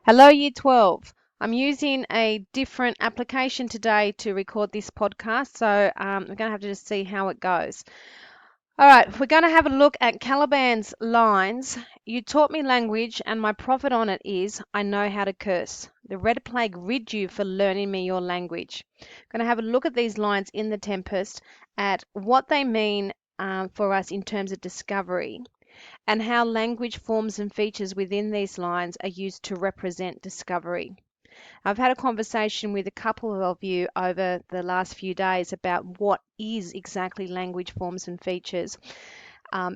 Hello, Year 12. I'm using a different application today to record this podcast, so we're going to have to just see how it goes. All right, we're going to have a look at Caliban's lines. You taught me language, and my profit on it is I know how to curse. The red plague rid you for learning me your language. I'm going to have a look at these lines in the Tempest, at what they mean for us in terms of discovery, and how language forms and features within these lines are used to represent discovery. I've had a conversation with a couple of you over the last few days about what is exactly language forms and features.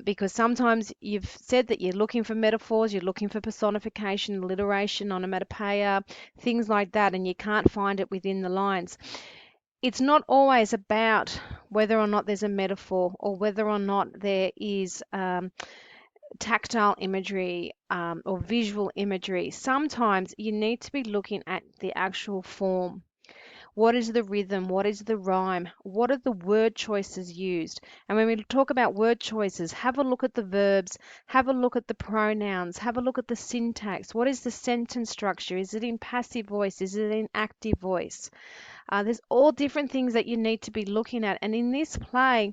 Because sometimes you've said that you're looking for metaphors, you're looking for personification, alliteration, onomatopoeia, things like that, and you can't find it within the lines. It's not always about whether or not there's a metaphor or whether or not there is tactile imagery or visual imagery. Sometimes you need to be looking at the actual form. What is the rhythm? What is the rhyme? What are the word choices used? And when we talk about word choices, have a look at the verbs, have a look at the pronouns, have a look at the syntax. What is the sentence structure? Is it in passive voice? Is it in active voice? There's all different things that you need to be looking at. And in this play,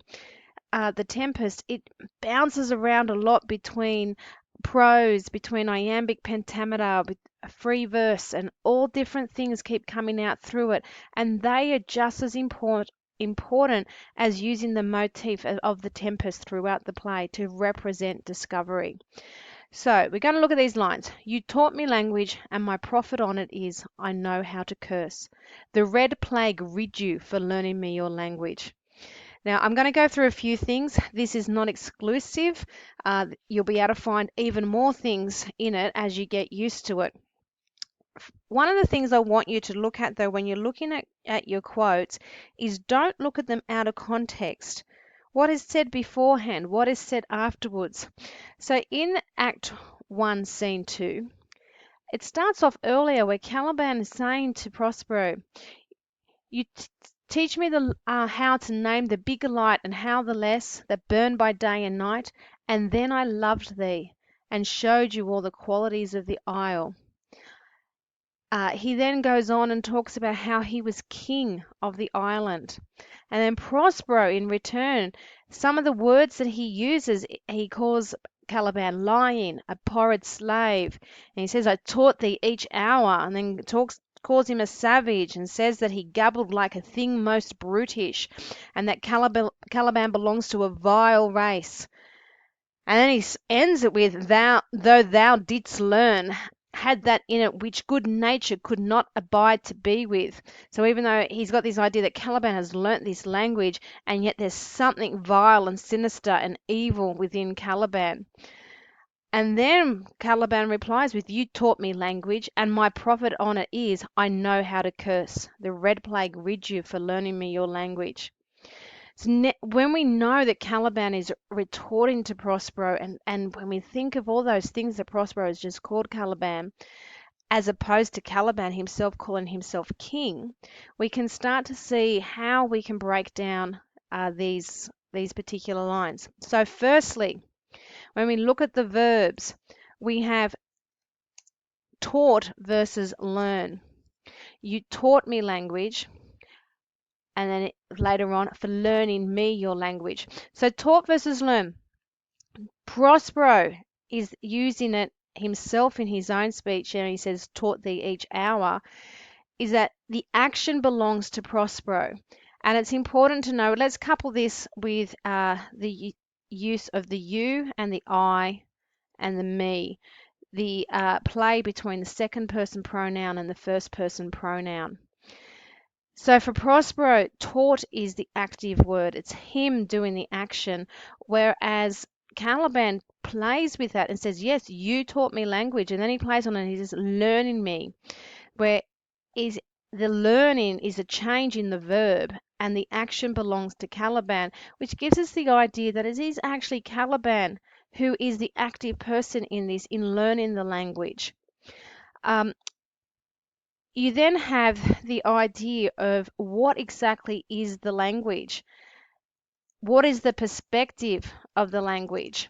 the Tempest, it bounces around a lot between prose, between iambic pentameter, with free verse, and all different things keep coming out through it. And they are just as important as using the motif of the Tempest throughout the play to represent discovery. So we're going to look at these lines. You taught me language, and my profit on it is I know how to curse. The red plague rid you for learning me your language. Now, I'm going to go through a few things. This is not exclusive. You'll be able to find even more things in it as you get used to it. One of the things I want you to look at, though, when you're looking at your quotes, is don't look at them out of context. What is said beforehand? What is said afterwards? So in Act 1, Scene 2, it starts off earlier where Caliban is saying to Prospero, you teach me how to name the bigger light and how the less that burn by day and night, and then I loved thee and showed you all the qualities of the isle. He then goes on and talks about how he was king of the island. And then Prospero, in return, some of the words that he uses, he calls Caliban lying, a horrid slave. And he says, I taught thee each hour, and then calls him a savage and says that he gabbled like a thing most brutish, and that Caliban belongs to a vile race. And then he ends it with, though thou didst learn, had that in it which good nature could not abide to be with. So even though he's got this idea that Caliban has learnt this language, and yet there's something vile and sinister and evil within Caliban. And then Caliban replies with, you taught me language, and my profit on it is, I know how to curse. The red plague rid you for learning me your language. So when we know that Caliban is retorting to Prospero, and when we think of all those things that Prospero has just called Caliban, as opposed to Caliban himself calling himself king, we can start to see how we can break down these particular lines. So firstly, when we look at the verbs, we have taught versus learn. You taught me language, and then later on, for learning me your language. So taught versus learn. Prospero is using it himself in his own speech, and he says, taught thee each hour, is that the action belongs to Prospero. And it's important to know, let's couple this with the use of the you and the I and the me, the play between the second person pronoun and the first person pronoun. So for Prospero, taught is the active word. It's him doing the action, whereas Caliban plays with that and says, yes, you taught me language. And then he plays on it and he says, learning me, where is the learning is a change in the verb and the action belongs to Caliban, which gives us the idea that it is actually Caliban who is the active person in this, in learning the language. You then have the idea of what exactly is the language. What is the perspective of the language?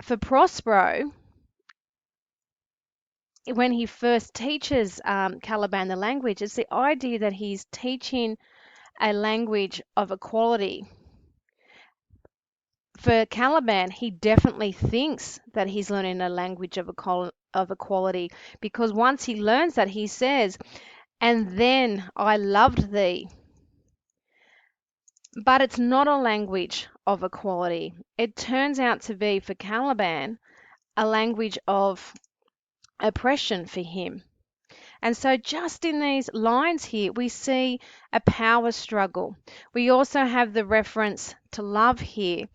For Prospero, when he first teaches Caliban the language, it's the idea that he's teaching a language of equality. For Caliban, he definitely thinks that he's learning a language of equality, because once he learns that, he says, "And then I loved thee." But it's not a language of equality. It turns out to be, for Caliban, a language of oppression for him. And so just in these lines here, we see a power struggle. We also have the reference to love here.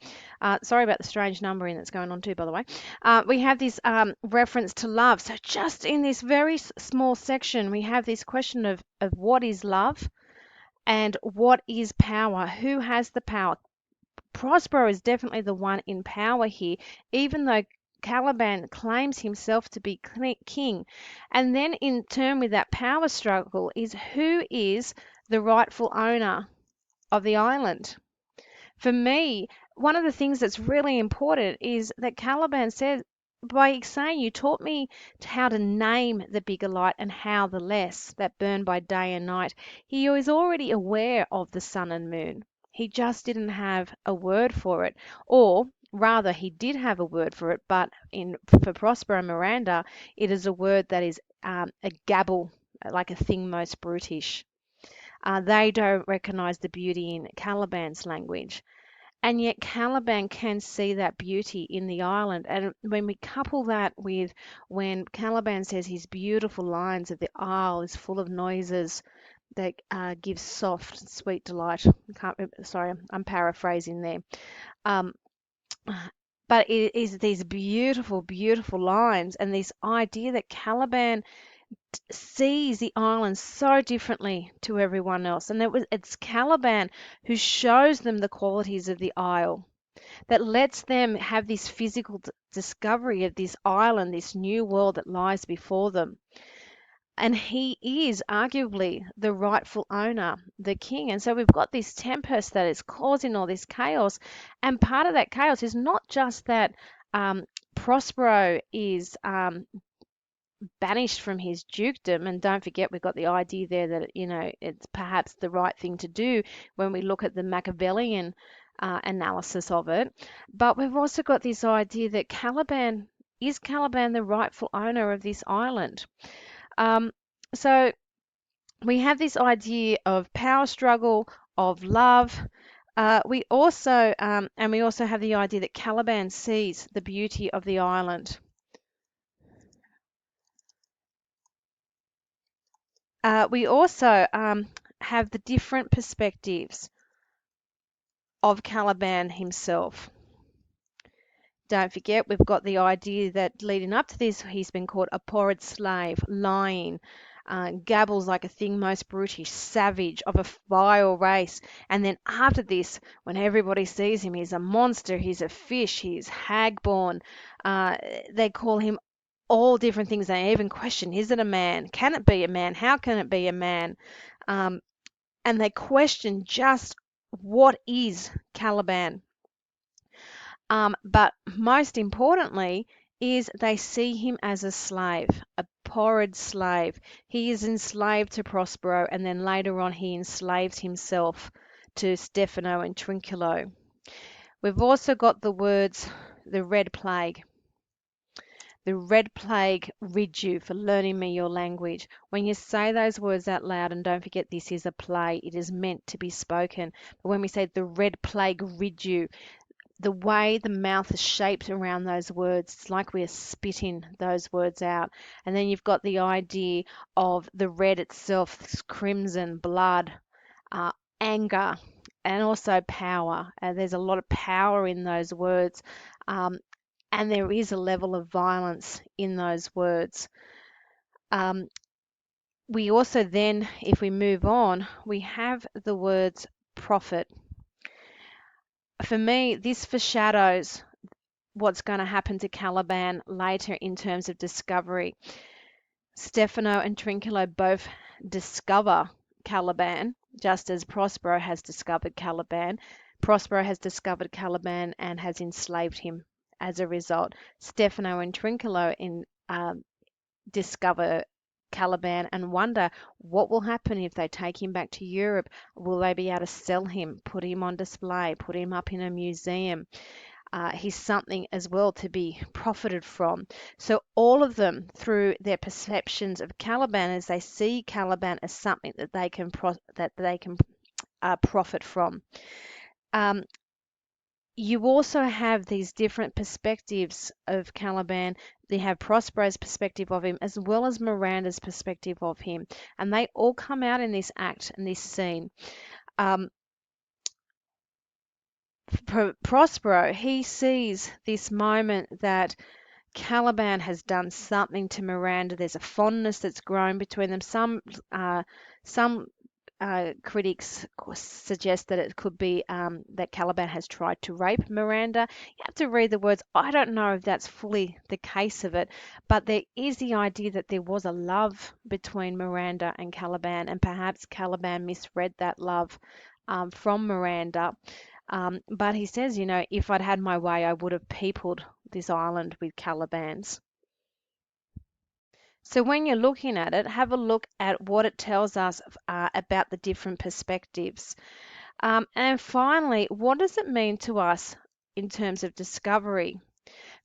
Sorry about the strange numbering that's going on too, by the way. We have this reference to love. So just in this very small section, we have this question of what is love and what is power? Who has the power? Prospero is definitely the one in power here, even though Caliban claims himself to be king. And then in turn with that power struggle is who is the rightful owner of the island. For me, one of the things that's really important is that Caliban says, by saying you taught me how to name the bigger light and how the less that burn by day and night. He was already aware of the sun and moon. He just didn't have a word for it, or rather, he did have a word for it, but for Prospero and Miranda, it is a word that is a gabble, like a thing most brutish. They don't recognize the beauty in Caliban's language. And yet Caliban can see that beauty in the island. And when we couple that with when Caliban says his beautiful lines of the isle is full of noises that give soft, sweet delight. I can't remember, sorry, I'm paraphrasing there. Um, but it is these beautiful, beautiful lines and this idea that Caliban sees the island so differently to everyone else. And it's Caliban who shows them the qualities of the isle, that lets them have this physical discovery of this island, this new world that lies before them. And he is arguably the rightful owner, the king. And so we've got this tempest that is causing all this chaos. And part of that chaos is not just that Prospero is banished from his dukedom. And don't forget, we've got the idea there that, it's perhaps the right thing to do when we look at the Machiavellian analysis of it. But we've also got this idea that Caliban the rightful owner of this island? So we have this idea of power struggle, of love. We also have the idea that Caliban sees the beauty of the island. We also have the different perspectives of Caliban himself. Don't forget, we've got the idea that leading up to this, he's been called a porrid slave, lying, gabbles like a thing most brutish, savage, of a vile race. And then after this, when everybody sees him, he's a monster, he's a fish, he's hag-born. They call him all different things. They even question, is it a man? Can it be a man? How can it be a man? And they question just what is Caliban. But most importantly is they see him as a slave, a porrid slave. He is enslaved to Prospero, and then later on he enslaves himself to Stefano and Trinculo. We've also got the words, the red plague. The red plague rid you for learning me your language. When you say those words out loud, and don't forget this is a play, it is meant to be spoken. But when we say the red plague rid you, the way the mouth is shaped around those words, it's like we're spitting those words out. And then you've got the idea of the red itself, this crimson, blood, anger, and also power. There's a lot of power in those words. And there is a level of violence in those words. We also then, if we move on, we have the words prophet. For me, this foreshadows what's going to happen to Caliban later in terms of discovery. Stefano and Trinculo both discover Caliban, just as Prospero has discovered Caliban. Prospero has discovered Caliban and has enslaved him as a result. Stefano and Trinculo discover Caliban and wonder what will happen if they take him back to Europe. Will they be able to sell him, put him on display, put him up in a museum? He's something as well to be profited from. So all of them, through their perceptions of Caliban, as they see Caliban as something that they can profit from. You also have these different perspectives of Caliban. They have Prospero's perspective of him as well as Miranda's perspective of him, and they all come out in this act and this scene. Prospero, he sees this moment that Caliban has done something to Miranda. There's a fondness that's grown between them. Some critics suggest that it could be that Caliban has tried to rape Miranda. You have to read the words. I don't know if that's fully the case of it, but there is the idea that there was a love between Miranda and Caliban, and perhaps Caliban misread that love from Miranda. But he says, if I'd had my way, I would have peopled this island with Calibans. So when you're looking at it, have a look at what it tells us about the different perspectives. And finally, what does it mean to us in terms of discovery?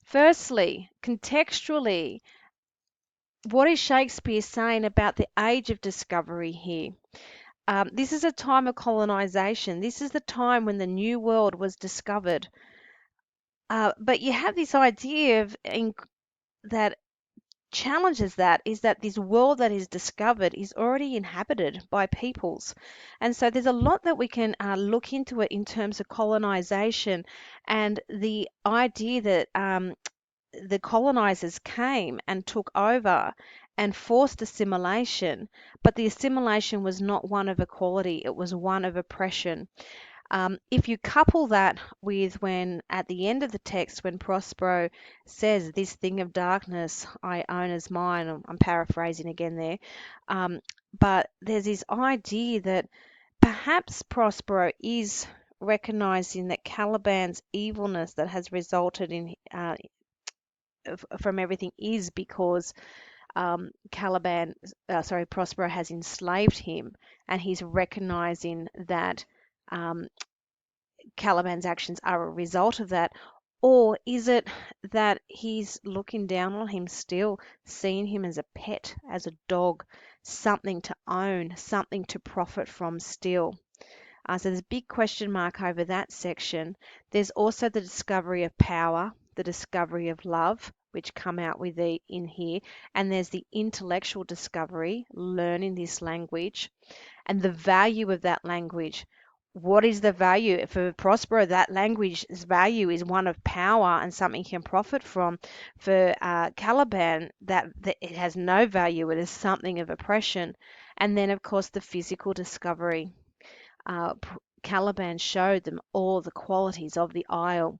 Firstly, contextually, what is Shakespeare saying about the age of discovery here? This is a time of colonization. This is the time when the New World was discovered. But you have this idea that challenges that is that this world that is discovered is already inhabited by peoples. And so there's a lot that we can look into it in terms of colonization and the idea that the colonizers came and took over and forced assimilation, but the assimilation was not one of equality, it was one of oppression. If you couple that with when at the end of the text, when Prospero says, "This thing of darkness I own as mine," I'm paraphrasing again there, but there's this idea that perhaps Prospero is recognizing that Caliban's evilness that has resulted in from everything is because Prospero has enslaved him, and he's recognizing that Caliban's actions are a result of that? Or is it that he's looking down on him still, seeing him as a pet, as a dog, something to own, something to profit from still? So there's a big question mark over that section. There's also the discovery of power, the discovery of love, which come out in here, and there's the intellectual discovery, learning this language, and the value of that language. What is the value? For Prospero, that language's value is one of power and something he can profit from. For Caliban, that it has no value. It is something of oppression. And then, of course, the physical discovery. Caliban showed them all the qualities of the isle.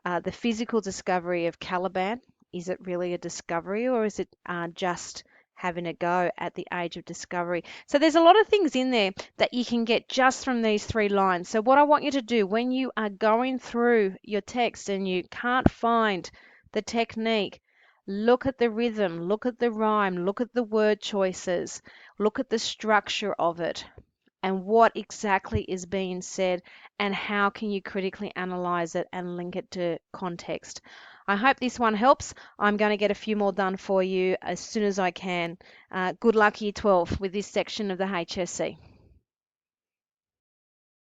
The physical discovery of Caliban, is it really a discovery, or is it just having a go at the age of discovery? So there's a lot of things in there that you can get just from these 3 lines. So what I want you to do when you are going through your text and you can't find the technique, look at the rhythm, look at the rhyme, look at the word choices, look at the structure of it, and what exactly is being said, and how can you critically analyze it and link it to context. I hope this one helps. I'm going to get a few more done for you as soon as I can. Good luck, Year 12, with this section of the HSC.